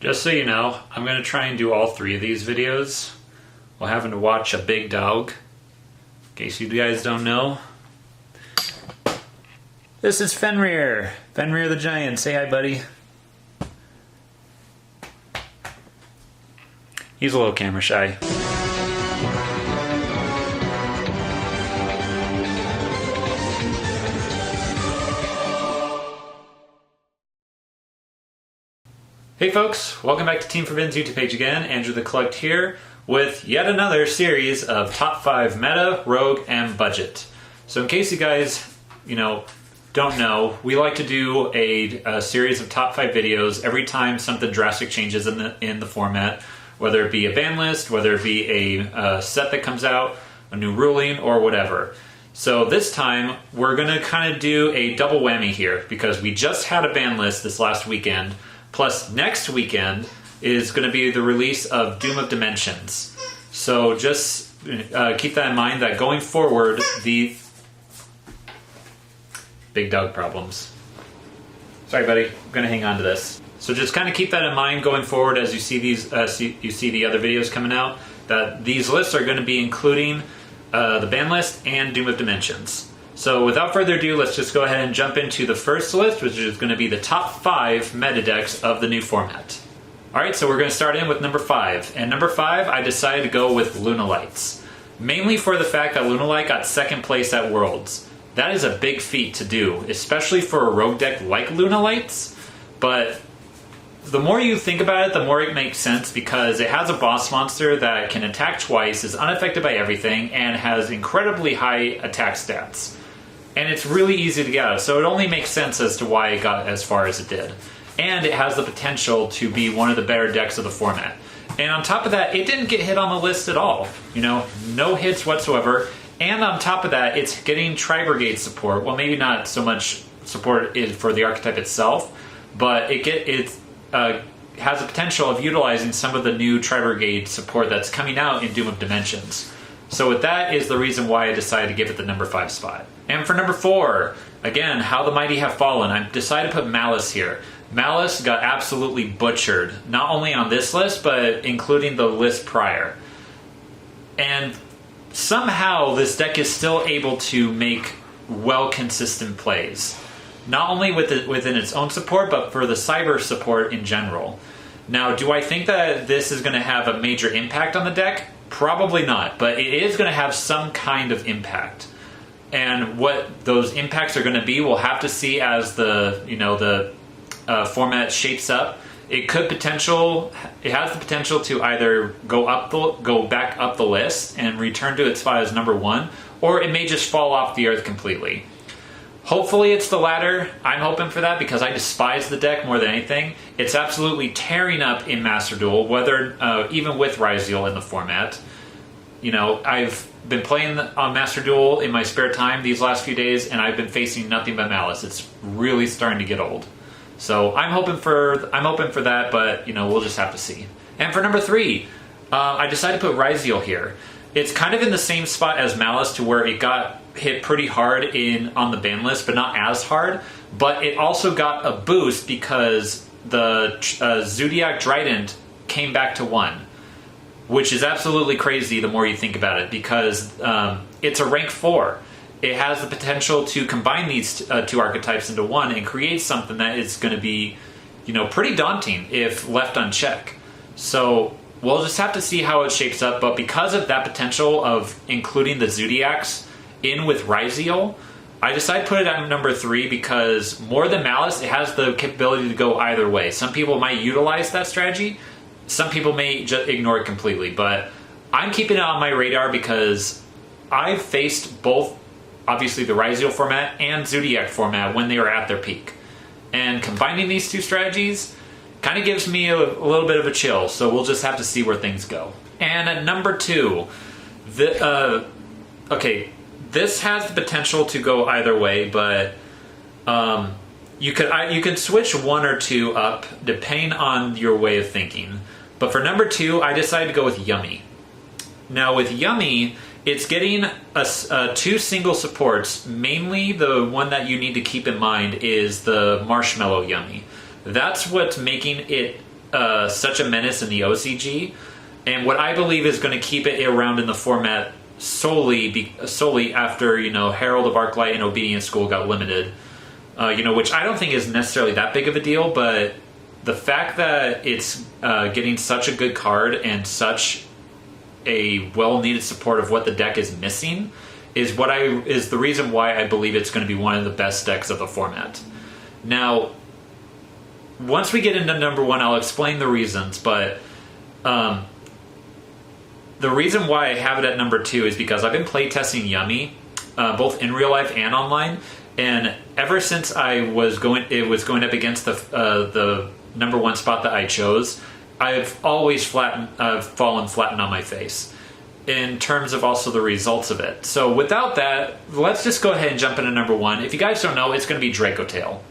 Just so you know, I'm going to try and do all three of these videos while having to watch a big dog. In case you guys don't know. This is Fenrir. Fenrir the Giant. Say hi, buddy. He's a little camera shy. Hey folks, welcome back to Team Forbidd's YouTube page again. Andrew the Collect here with yet another series of top 5 meta, rogue, and budget. So in case you guys, don't know, we like to do a series of top 5 videos every time something drastic changes in the format, whether it be a ban list, whether it be a set that comes out, a new ruling, or whatever. So this time we're going to kind of do a double whammy here because we just had a ban list this last weekend. Plus, next weekend is going to be the release of Doom of Dimensions. So just keep that in mind that going forward, the big dog problems. Sorry, buddy. I'm going to hang on to this. So just kind of keep that in mind going forward as you see these, you see the other videos coming out. That these lists are going to be including the ban list and Doom of Dimensions. So without further ado, let's just go ahead and jump into the first list, which is going to be the top 5 meta decks of the new format. Alright, so we're going to start in with number 5. And number 5, I decided to go with Lunalights. Mainly for the fact that Lunalight got second place at Worlds. That is a big feat to do, especially for a rogue deck like Lunalights. But the more you think about it, the more it makes sense because it has a boss monster that can attack twice, is unaffected by everything, and has incredibly high attack stats. And it's really easy to get out, so it only makes sense as to why it got as far as it did. And it has the potential to be one of the better decks of the format. And on top of that, it didn't get hit on the list at all. No hits whatsoever. And on top of that, it's getting Tri-Brigade support. Well, maybe not so much support for the archetype itself, but it has the potential of utilizing some of the new Tri-Brigade support that's coming out in Doom of Dimensions. So with that is the reason why I decided to give it the number 5 spot. And for number 4, again, How the Mighty Have Fallen, I decided to put Malice here. Malice got absolutely butchered, not only on this list, but including the list prior. And somehow this deck is still able to make consistent plays. Not only within its own support, but for the cyber support in general. Now, do I think that this is going to have a major impact on the deck? Probably not, but it is going to have some kind of impact. And what those impacts are going to be, we'll have to see as the format shapes up. It has the potential to either go back up the list and return to its spot as number 1, or it may just fall off the earth completely. Hopefully it's the latter. I'm hoping for that because I despise the deck more than anything. It's absolutely tearing up in Master Duel, even with Ryziel in the format. I've been playing on Master Duel in my spare time these last few days, and I've been facing nothing but Malice. It's really starting to get old. So I'm hoping for that, but we'll just have to see. And for number 3, I decided to put Ryziel here. It's kind of in the same spot as Malice to where it got hit pretty hard on the ban list, but not as hard. But it also got a boost because the Zodiac Trident came back to 1, which is absolutely crazy the more you think about it because it's a rank 4. It has the potential to combine these two archetypes into one and create something that is going to be, pretty daunting if left unchecked. So we'll just have to see how it shapes up, but because of that potential of including the Zodiacs in with Ryziel, I decided to put it at number 3 because more than Malice, it has the capability to go either way. Some people might utilize that strategy, some people may just ignore it completely, but I'm keeping it on my radar because I've faced both, obviously the Ryziel format and Zodiac format when they were at their peak. And combining these two strategies kind of gives me a little bit of a chill, so we'll just have to see where things go. And at number 2, this has the potential to go either way, but you could switch 1 or 2 up depending on your way of thinking. But for number 2, I decided to go with Yummy. Now with Yummy, it's getting 2 single supports. Mainly the one that you need to keep in mind is the Marshmallow Yummy. That's what's making it such a menace in the OCG, and what I believe is going to keep it around in the format solely after, you know, Herald of Arclight and Obedient School got limited, you know, which I don't think is necessarily that big of a deal, but the fact that it's getting such a good card and such a well-needed support of what the deck is missing is the reason why I believe it's going to be one of the best decks of the format. Now, once we get into number one, I'll explain the reasons, but the reason why I have it at number two is because I've been playtesting Yummy, both in real life and online, and ever since it was going up against the number one spot that I chose, I've always fallen flattened on my face in terms of also the results of it. So without that, let's just go ahead and jump into number one. If you guys don't know, it's going to be Draco Tail.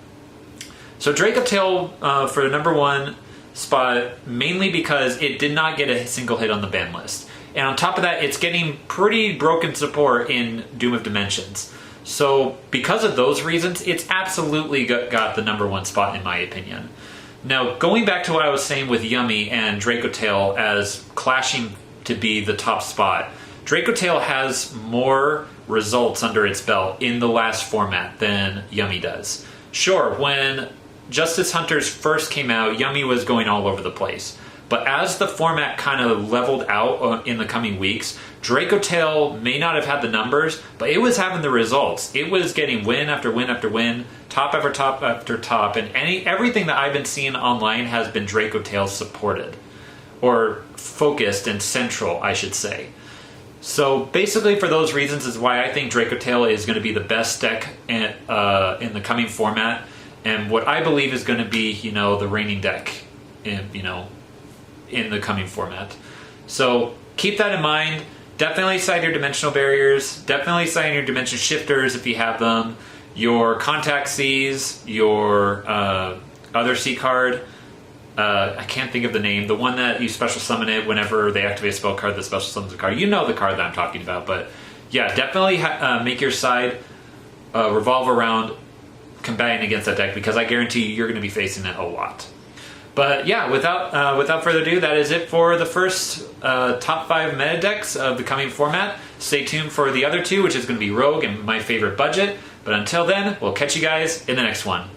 So Draco Tail for the number one spot, mainly because it did not get a single hit on the ban list. And on top of that, it's getting pretty broken support in Doom of Dimensions. So because of those reasons, it's absolutely got the number one spot in my opinion. Now, going back to what I was saying with Yummy and Draco Tail as clashing to be the top spot, Draco Tail has more results under its belt in the last format than Yummy does. Sure, when Justice Hunters first came out, Yummy was going all over the place. But as the format kind of leveled out in the coming weeks, Draco Tail may not have had the numbers, but it was having the results. It was getting win after win after win, top after top after top, and everything that I've been seeing online has been Draco Tail supported, or focused and central, I should say. So basically for those reasons is why I think Draco Tail is going to be the best deck in the coming format, and what I believe is going to be, you know, the reigning deck in the coming format. So keep that in mind. Definitely cite your dimensional barriers. Definitely cite your dimension shifters if you have them. Your contact Cs, your other C card. I can't think of the name. The one that you special summon it whenever they activate a spell card that special summons a card. You know the card that I'm talking about. But yeah, definitely make your side revolve around combating against that deck, because I guarantee you're going to be facing it a lot. But yeah, without further ado, that is it for the first top 5 meta decks of the coming format. Stay tuned for the other two, which is going to be Rogue and my favorite budget. But until then, we'll catch you guys in the next one.